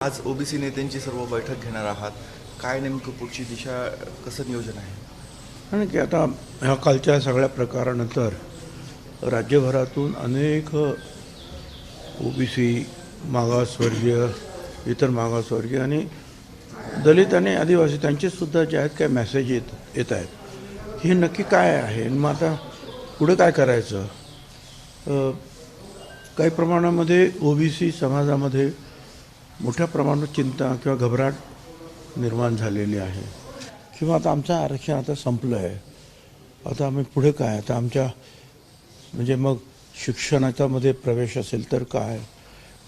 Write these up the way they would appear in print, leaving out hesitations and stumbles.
आज ओबीसी नेत्यांची सर्व बैठक घेणार आहात. काय नेमकं पुढची दिशा, कसं नियोजन आहे? कारण की आता ह्या कालच्या सगळ्या प्रकारानंतर राज्यभरातून अनेक ओबीसी, मागासवर्गीय, इतर मागासवर्गीय आणि दलित आणि आदिवासी त्यांचेसुद्धा जे आहेत काय मेसेज येत आहेत. हे नक्की काय आहे आणि मग आता पुढे काय करायचं. काही प्रमाणामध्ये ओबीसी समाजामध्ये मोठ्या प्रमाणात चिंता किंवा घबराट निर्माण झालेली आहे. किंवा आता आमचं आरक्षण आता संपलं आहे, आता आम्ही पुढे काय, आता आमच्या म्हणजे मग शिक्षणाच्यामध्ये प्रवेश असेल तर काय,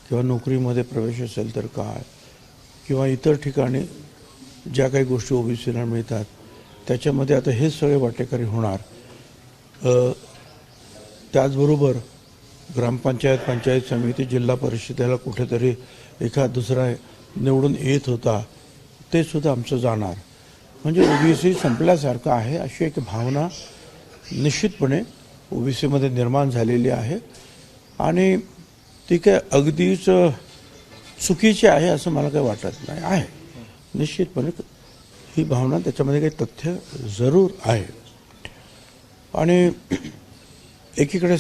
किंवा नोकरीमध्ये प्रवेश असेल तर काय, किंवा इतर ठिकाणी ज्या काही गोष्टी ओबीसीला मिळतात त्याच्यामध्ये आता हे सगळे वाटेकरी होणार. त्याचबरोबर ग्रामपंचायत, पंचायत समिती, जिल्हा परिषदेला कुठेतरी एखाद दुसरा निवडून येत होता ते सुद्धा आमचं जाणार. म्हणजे ओबीसी संपल्यासारखं आहे अशी एक भावना निश्चितपणे ओबीसीमध्ये निर्माण झालेली आहे. आणि ती काय अगदीच चुकीची आहे असं मला काही वाटत नाही. आहे निश्चितपणे ही भावना, त्याच्यामध्ये काही तथ्य जरूर आहे. आणि एकीकडे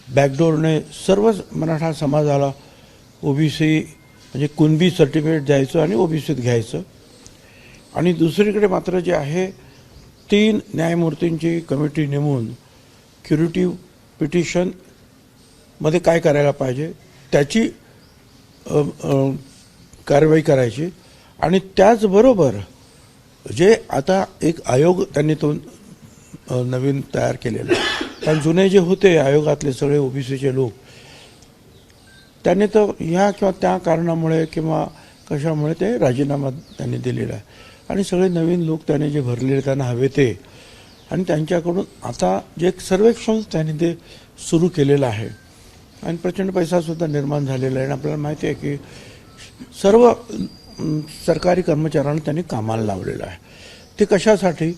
बॅकडोरने सर्वच मराठा समाजाला ओबीसी म्हणजे कुणबी सर्टिफिकेट द्यायचं आणि ओबीसीत घ्यायचं. आणि दुसरीकडे मात्र जे आहे 3 न्यायमूर्तींची कमिटी नेमून क्युरेटिव्ह पिटिशनमध्ये काय करायला पाहिजे त्याची कारवाई करायची. आणि त्याचबरोबर जे आता एक आयोग त्यांनी तो नवीन तयार केलेला आहे, कारण जुने जे होते आयोगातले सगळे ओबीसीचे लोक त्यांनी तर ह्या किंवा त्या कारणामुळे किंवा कशामुळे ते राजीनामा त्यांनी दिलेला आहे. आणि सगळे नवीन लोक त्याने जे भरलेले त्यांना हवे ते, आणि त्यांच्याकडून आता जे एक सर्वेक्षण त्यांनी ते सुरू केलेलं आहे आणि प्रचंड पैसासुद्धा निर्माण झालेला आहे. आणि आपल्याला माहिती आहे की सर्व सरकारी कर्मचाऱ्यांना त्यांनी कामाला लावलेलं आहे. ते कशासाठी,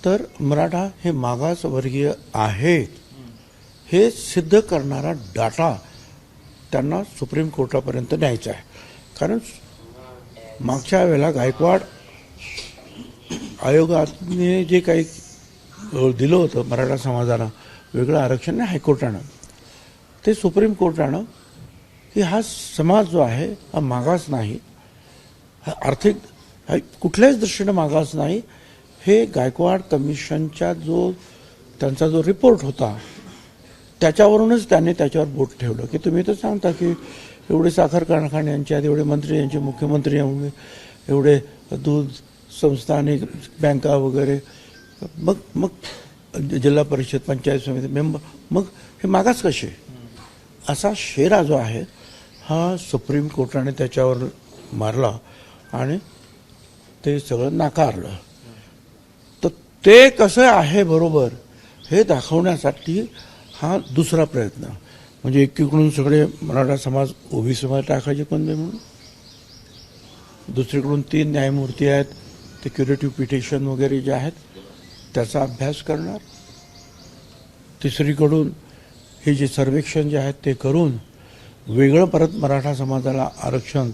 तर मराठा हे मागासवर्गीय आहे हे सिद्ध करणारा डाटा त्यांना सुप्रीम कोर्टापर्यंत न्यायचा आहे. कारण मागच्या वेळेला गायकवाड आयोगाने जे काही दिलं होतं मराठा समाजाला वेगळं आरक्षण नाही, हायकोर्टानं ते सुप्रीम कोर्टानं की हा समाज जो आहे हा मागास नाही, हा आर्थिक कुठल्याच दृष्टीनं मागास नाही. हे गायकवाड कमिशनच्या त्यांचा जो रिपोर्ट होता त्याच्यावरूनच त्यांनी त्याच्यावर बोट ठेवलं की तुम्ही तर सांगता की एवढे साखर कारखाने यांच्यात, एवढे मंत्री यांचे, मुख्यमंत्री एवढे दूध संस्था आणि बँका वगैरे, मग जिल्हा परिषद, पंचायत समिती मेंबर, मग हे मागास कसे. असा शेरा जो आहे हा सुप्रीम कोर्टाने त्याच्यावर मारला आणि ते सगळं नाकारलं. तर ते कसं आहे बरोबर हे दाखवण्यासाठी हा दुसरा प्रयत्न. म्हणजे एकीकडून सगळे मराठा समाज ओबीसीमध्ये टाकायचे कोणते म्हणून, दुसरीकडून 3 न्यायमूर्ती आहेत ते क्युरेटिव्ह पिटिशन वगैरे जे आहेत त्याचा अभ्यास करणार, तिसरीकडून हे जे सर्वेक्षण जे आहेत ते करून वेगळं परत मराठा समाजाला आरक्षण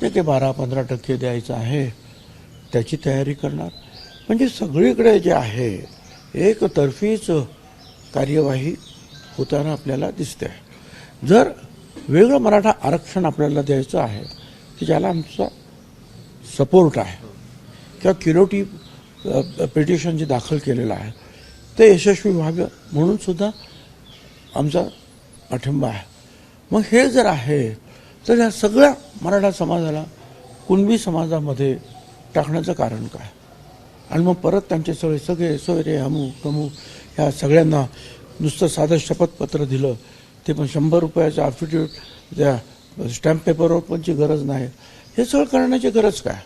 ते 12-15% द्यायचं आहे त्याची तयारी करणार. म्हणजे सगळीकडे जे आहे एकतर्फीच कार्यवाही होताना आपल्याला दिसते. जर वेगळं मराठा आरक्षण आपल्याला द्यायचं आहे की ज्याला आमचा सपोर्ट आहे किंवा क्युरेटिव्ह पिटिशन जे दाखल केलेलं आहे ते यशस्वी व्हावं म्हणून सुद्धा आमचा पाठिंबा आहे. मग हे जर आहे तर या सगळ्या मराठा समाजाला कुणबी समाजामध्ये टाकण्याचं कारण काय. आणि मग परत त्यांचे सगळे सोयरे हमू कमू ह्या सगळ्यांना नुसतं साधं शपथपत्र दिलं ते पण 100 रुपयाचं ॲफिडेविट त्या स्टॅम्प पेपरवर पणची गरज नाही. हे सगळं करण्याची गरज काय.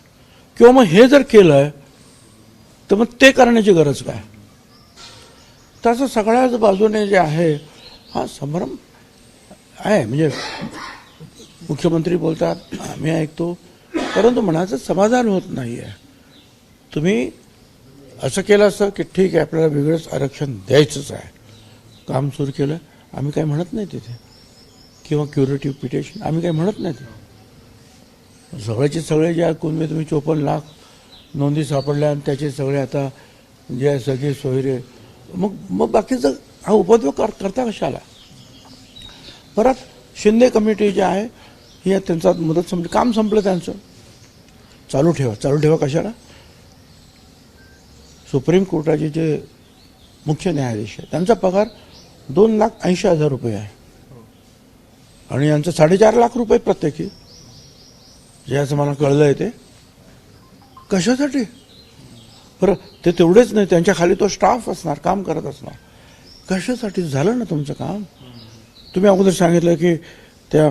किंवा मग हे जर केलं तर मग ते करण्याची गरज काय. तसं सगळ्याच बाजूने जे आहे हा संभ्रम आहे. म्हणजे मुख्यमंत्री बोलतात आम्ही ऐकतो, परंतु मनाचं समाधान होत नाही आहे. तुम्ही असं केलं असं की ठीक आहे आपल्याला वेगळंच आरक्षण द्यायचंच आहे, काम सुरू केलं, आम्ही काही म्हणत नाही तिथे, किंवा क्युरेटिव्ह पिटिशन आम्ही काही म्हणत नाही. सगळ्याचे सगळे जे कुणबी तुम्ही 54 लाख नोंदी सापडल्या आणि त्याचे सगळे आता जे आहे सगळे सोयरे, मग बाकीचं हा उपद्रव करता कशाला? परत शिंदे कमिटी जी आहे ही त्यांचा मुदत संपली, काम संपलं त्यांचं. चालू ठेवा कशाला? सुप्रीम कोर्टाचे जे मुख्य न्यायाधीश आहे त्यांचा पगार 2,80,000 रुपये आहे आणि यांचं 4.5 लाख रुपये प्रत्येकी, जे असं मला कळलंय. ते कशासाठी? बरं, ते तेवढेच नाही, त्यांच्या खाली तो स्टाफ असणार, काम करत असणार. कशासाठी? झालं ना तुमचं काम. तुम्ही अगोदर सांगितलं की त्या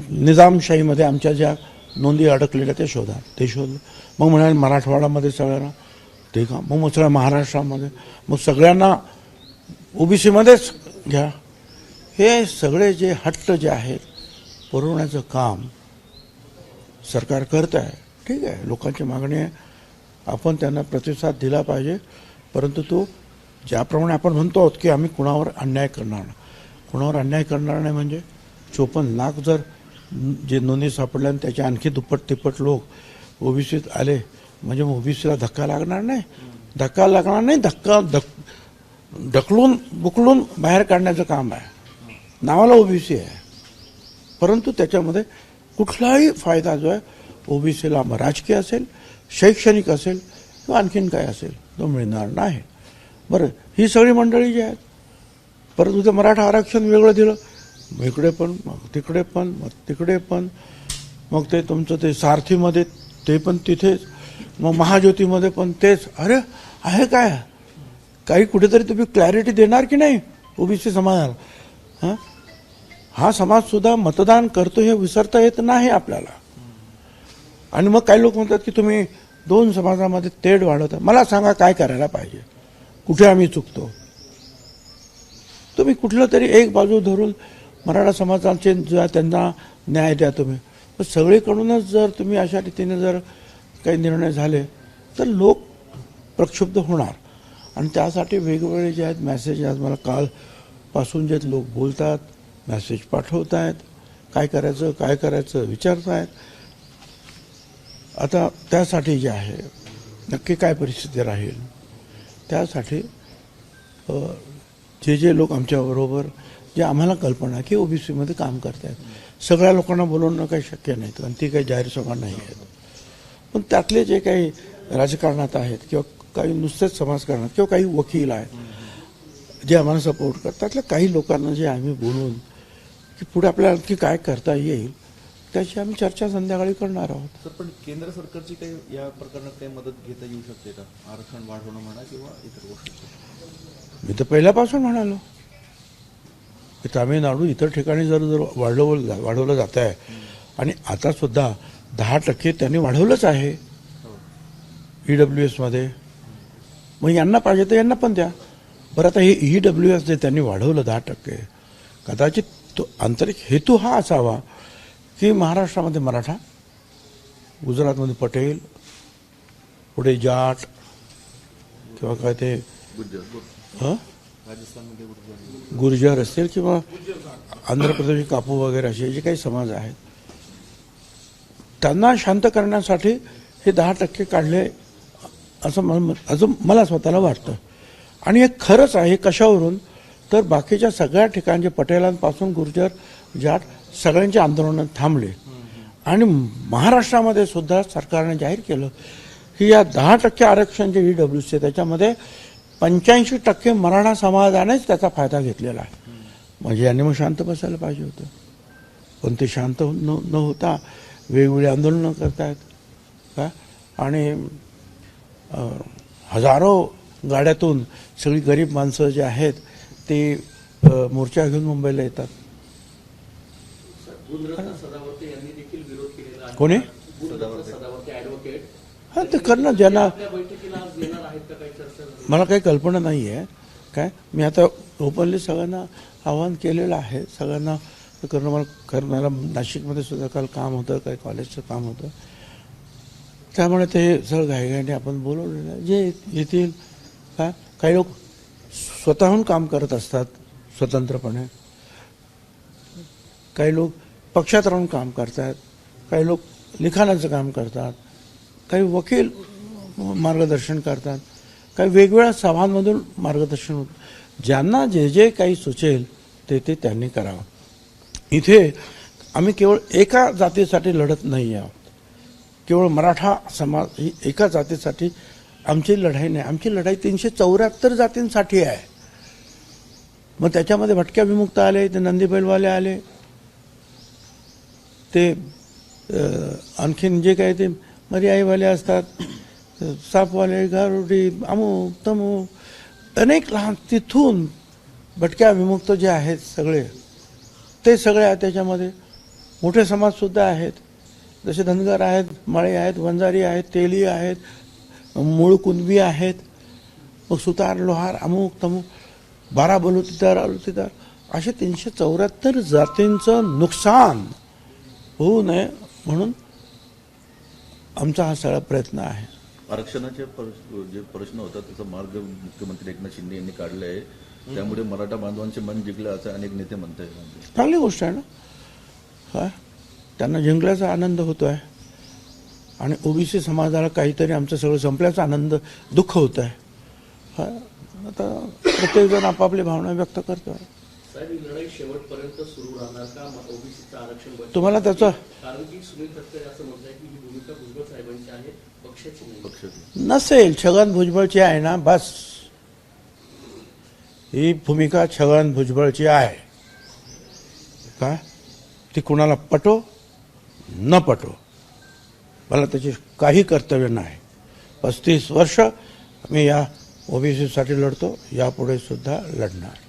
निजामशाहीमध्ये आमच्या ज्या नोंदी अडकलेल्या ते शोधा, ते शोधलं. मग म्हणाले मराठवाड्यामध्ये सगळ्यांना ते काम, मग सगळ्या महाराष्ट्रामध्ये, मग सगळ्यांना ओबीसीमध्येच घ्या. हे सगळे जे हट्ट जे आहेत पुरवण्याचं काम सरकार करत आहे. ठीक आहे, लोकांची मागणी आहे, आपण त्यांना प्रतिसाद दिला पाहिजे. परंतु तो ज्याप्रमाणे आपण म्हणतो आहोत की आम्ही कुणावर अन्याय करणार नाही, कुणावर अन्याय करणार नाही म्हणजे 54 लाख जर जे नोंदी सापडल्या आणि त्याच्या आणखी दुप्पट तिप्पट लोक ओबीसीत आले म्हणजे ओबीसीला धक्का लागणार नाही. ढकलून बुकलून बाहेर काढण्याचं काम आहे. नावाला ओबीसी आहे, परंतु त्याच्यामध्ये कुठलाही फायदा जो आहे ओबीसीला राजकीय असेल, शैक्षणिक असेल किंवा आणखीन काय असेल तो मिळणार नाही. बरं, ही सगळी मंडळी जी आहेत, परत उद्या मराठा आरक्षण वेगळं दिलं, इकडे पण मग तिकडे पण मग तिकडे पण, मग ते तुमचं ते सारथीमध्ये ते पण तिथेच, मग महाज्योतीमध्ये पण तेच. अरे आहे काय? काही कुठेतरी तुम्ही क्लॅरिटी देणार की नाही ओबीसी समाजाला? हा समाजसुद्धा मतदान करतो हे विसरता येत नाही आपल्याला. आणि मग काही लोक म्हणतात की तुम्ही 2 समाजामध्ये तेढ वाढवता. मला सांगा काय करायला पाहिजे, कुठे आम्ही चुकतो? तुम्ही कुठलं तरी एक बाजू धरून मराठा समाजाचे त्यांना न्याय द्या तुम्ही. पण सगळीकडूनच जर तुम्ही अशा रीतीने जर काही निर्णय झाले तर लोक प्रक्षुब्ध होणार. आणि त्यासाठी वेगवेगळे जे आहेत मेसेज, आज मला कालपासून जे लोक बोलतात, मेसेज पाठवत आहेत, काय करायचं विचारत आहेत. आता त्यासाठी जे आहे नक्की काय परिस्थिती राहील, त्यासाठी जे लोक आमच्याबरोबर, जे आम्हाला कल्पना आहे की ओबीसीमध्ये काम करत आहेत, सगळ्या लोकांना बोलवणं काही शक्य नाही आणि ती काही जाहीर सभा नाही आहेत. पण त्यातले जे काही राजकारणात आहेत किंवा काही नुसतेच समाजकारणात किंवा काही वकील आहेत जे आम्हाला सपोर्ट करतात, त्यातल्या काही लोकांना जे आम्ही बोलून की पुढे आपल्याला आणखी काय करता येईल त्याची आम्ही चर्चा संध्याकाळी करणार आहोत. सर, पण केंद्र सरकारची काही या प्रकरणात काही मदत घेता येऊ शकते का? आरक्षण वाढवणं म्हणा किंवा इतर गोष्टी. मी तर पहिल्यापासून म्हणालो की तामिळनाडू इतर ठिकाणी जर वाढवलं जात आहे आणि आता सुद्धा 10% त्यांनी वाढवलंच आहे EWS मध्ये. मग यांना पाहिजे तर यांना पण द्या. बरं, आता हे EWS जे त्यांनी वाढवलं 10%, कदाचित तो आंतरिक हेतू हा असावा की महाराष्ट्रामध्ये मराठा, गुजरातमध्ये पटेल, पुढे जाट किंवा काय ते गुर्जर असतील किंवा आंध्र प्रदेश कापू वगैरे असे जे काही समाज आहेत त्यांना शांत करण्यासाठी हे 10% काढले असं मला स्वतःला वाटतं. आणि हे खरंच आहे. कशावरून? तर बाकीच्या सगळ्या ठिकाणचे पटेलांपासून गुर्जर, जाट सगळ्यांचे आंदोलन थांबले आणि महाराष्ट्रामध्ये सुद्धा सरकारने जाहीर केलं की या 10% आरक्षण जे EWS त्याच्यामध्ये 85% मराठा समाजानेच त्याचा फायदा घेतलेला आहे. म्हणजे यांनी मग शांत बसायला पाहिजे होतं, पण ते शांत न होता वेगवेगळी आंदोलनं करतायत का. आणि हजारो गाड्यातून सगळी गरीब माणसं जे आहेत ते मोर्चा घेऊन मुंबईला येतात. कोणी? हा, ते करणं ज्यांना, मला काही कल्पना नाही आहे काय. मी आता ओपनली सगळ्यांना आवाहन केलेलं आहे, सगळ्यांना करणं. मला नाशिकमध्ये सुद्धा काल काम होतं, काही कॉलेजचं काम होतं, त्यामुळे ते सगळं घाईघाईने आपण बोलवलेलं आहे. जे येतील काय, काही लोक स्वतःहून काम करत असतात स्वतंत्रपणे, काही लोक पक्षात राहून काम करतात, काही लोक लिखाणाचं काम करतात, काही वकील मार्गदर्शन करतात, काही वेगवेगळ्या सभांमधून मार्गदर्शन होतं. ज्यांना जे जे काही सुचेल ते ते त्यांनी करावं. इथे आम्ही केवळ एका जातीसाठी लढत नाही आहोत. केवळ मराठा समाज ही एका जातीसाठी आमची लढाई नाही. आमची लढाई 374 जातींसाठी आहे. मग त्याच्यामध्ये भटक्या विमुक्त आले, ते नंदी बैलवाले आले, ते आणखीन जे काही ते मर्याईवाले असतात, सापवाले, गारुडी, अमुक तमुक, अनेक लहान तिथून भटक्या विमुक्त जे आहेत सगळे, ते सगळे आहेत. त्याच्यामध्ये मोठे समाजसुद्धा आहेत, जसे धनगर आहेत, माळे आहेत, वंजारी आहेत, तेली आहेत, मूळ कुणबी आहेत, मग सुतार, लोहार, अमुक तमुक, 12 बलुतेदार, अलुतेदार, असे 374 जातींचं नुकसान होऊ नये म्हणून आमचा हा सगळा प्रयत्न आहे. आरक्षणाचे जे प्रश्न होता त्याचा मार्ग मुख्यमंत्री एकनाथ शिंदे यांनी काढला आहे. त्यामुळे मराठा बांधवांचे मन जिंकले असं अनेक नेते म्हणत आहेत. चांगली गोष्ट आहे ना. हा, त्यांना जिंकल्याचा आनंद होतो आहे आणि ओबीसी समाजाला काहीतरी आमचं सगळं संपल्याचा आनंद दुःख होत आहे. हा, आता प्रत्येकजण आपापली भावना व्यक्त करतो आहे. साहेब, ही लढाई शेवटपर्यंत सुरू राहणार का ओबीसीचं आरक्षण बचाव? तुम्हाला त्याचं कारण की सुनील तटकरे असं म्हणत आहे की ही भूमिका भुजबळ साहेबांची आहे, पक्षाची नाही. पक्षाचे नसेल, छगन भुजबळची आहे ना, बस. ही भूमिका छगन भुजबळची आहे. काय ती कुणाला पटो न पटो, मला त्याची काही कर्तव्य नाही. 35 वर्ष मी या ओबीसीसाठी लढतो, यापुढे सुद्धा लढणार.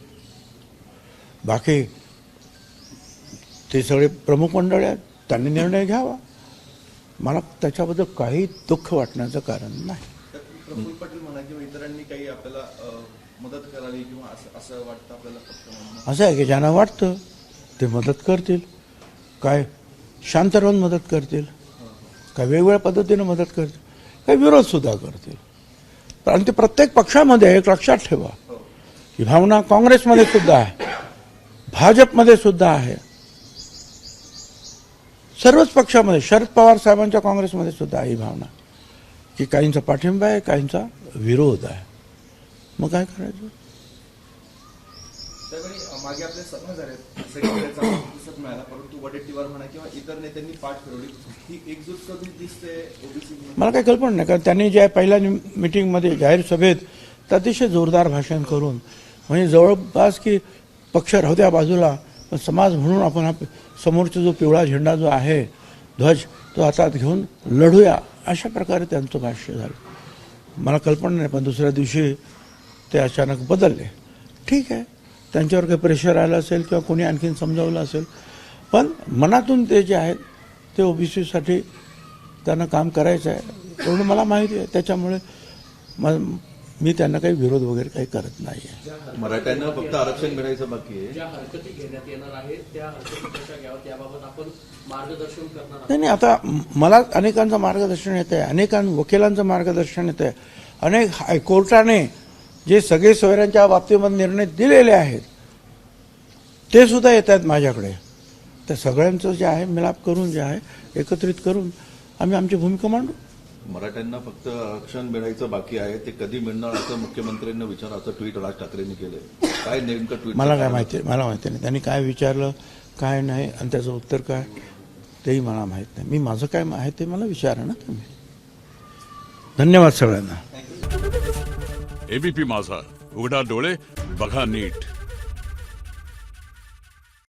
बाकी ते सगळे प्रमुख मंडळ आहेत, त्यांनी निर्णय घ्यावा. मला त्याच्याबद्दल काही दुःख वाटण्याचं कारण नाही. प्रफुल्ल पटेल म्हणा किंवा इतरांनी काही आपल्याला मदत करावी किंवा असं वाटतं आपल्याला पक्षामधून? असं आहे की ज्यांना वाटतं ते मदत करतील. काय शांत राहून मदत करतील, काय वेगवेगळ्या पद्धतीनं मदत करतील, काही विरोधसुद्धा करतील. आणि ते प्रत्येक पक्षामध्ये एक लक्षात ठेवा, ही भावना काँग्रेसमध्ये सुद्धा आहे, भाजपमध्ये सुद्धा आहे, सर्वच पक्षामध्ये, शरद पवार साहेबांच्या काँग्रेसमध्ये सुद्धा आहे ही भावना, की काहींचा पाठिंबा आहे, काहींचा विरोध आहे. मग काय करायचं? त्यावेळी मागे आपले सभा झाले, सगळ्यांचा प्रतिसाद मिळाला, परंतु वडेट्टीवार म्हणा किंवा इतर नेत्यांनी पाठ फिरवली. ही एकजूट कधी दिसते ओबीसी? मला काही कल्पना नाही, कारण त्यांनी ज्या पहिल्या मिटिंगमध्ये जाहीर सभेत तर अतिशय जोरदार भाषण करून, म्हणजे जवळपास की पक्ष राहू द्या बाजूला, पण समाज म्हणून आपण हा समोरचा जो पिवळा झेंडा जो आहे, ध्वज, तो हातात घेऊन लढूया, अशा प्रकारे त्यांचं भाष्य झालं. मला कल्पना नाही, पण दुसऱ्या दिवशी ते अचानक बदलले. ठीक आहे, त्यांच्यावर काही प्रेशर आलं असेल किंवा कोणी आणखीन समजावलं असेल, पण मनातून ते जे आहेत ते ओबीसीसाठी त्यांना काम करायचं आहे एवढं मला माहिती आहे. त्याच्यामुळे मी त्यांना काही विरोध वगैरे काही करत नाही आहे. मराठ्यांना फक्त आरक्षण मिळायचं बाकी आहे. ज्या हरकती घेण्यात येणार आहेत त्या हरकती कशा घ्याव्यात याबाबत आपण मार्गदर्शन करणार आहोत. नाही, आता मला अनेकांचं मार्गदर्शन येतं आहे, वकिलांचं मार्गदर्शन येतं आहे, अनेक हायकोर्टाने जे सगळे सोयऱ्यांच्या बाबतीमध्ये निर्णय दिलेले आहेत ते सुद्धा येत आहेत माझ्याकडे. त्या सगळ्यांचं जे आहे मिलाप करून, जे आहे एकत्रित करून आम्ही आमची भूमिका मांडू. मराठ्यांना फक्त आरक्षण मिळायचं बाकी आहे, ते कधी मिळणार असं मुख्यमंत्र्यांना विचार, असं ट्विट राज ठाकरेंनी केलंय. काय नेमकं ट्विट? मला काय माहिती, मला माहिती नाही त्यांनी काय विचारलं काय नाही आणि त्याचं उत्तर काय तेही मला माहीत नाही. मी माझं काय आहे ते मला विचारा ना तुम्ही. धन्यवाद सगळ्यांना. एबीपी माझा, उघडा डोळे बघा नीट.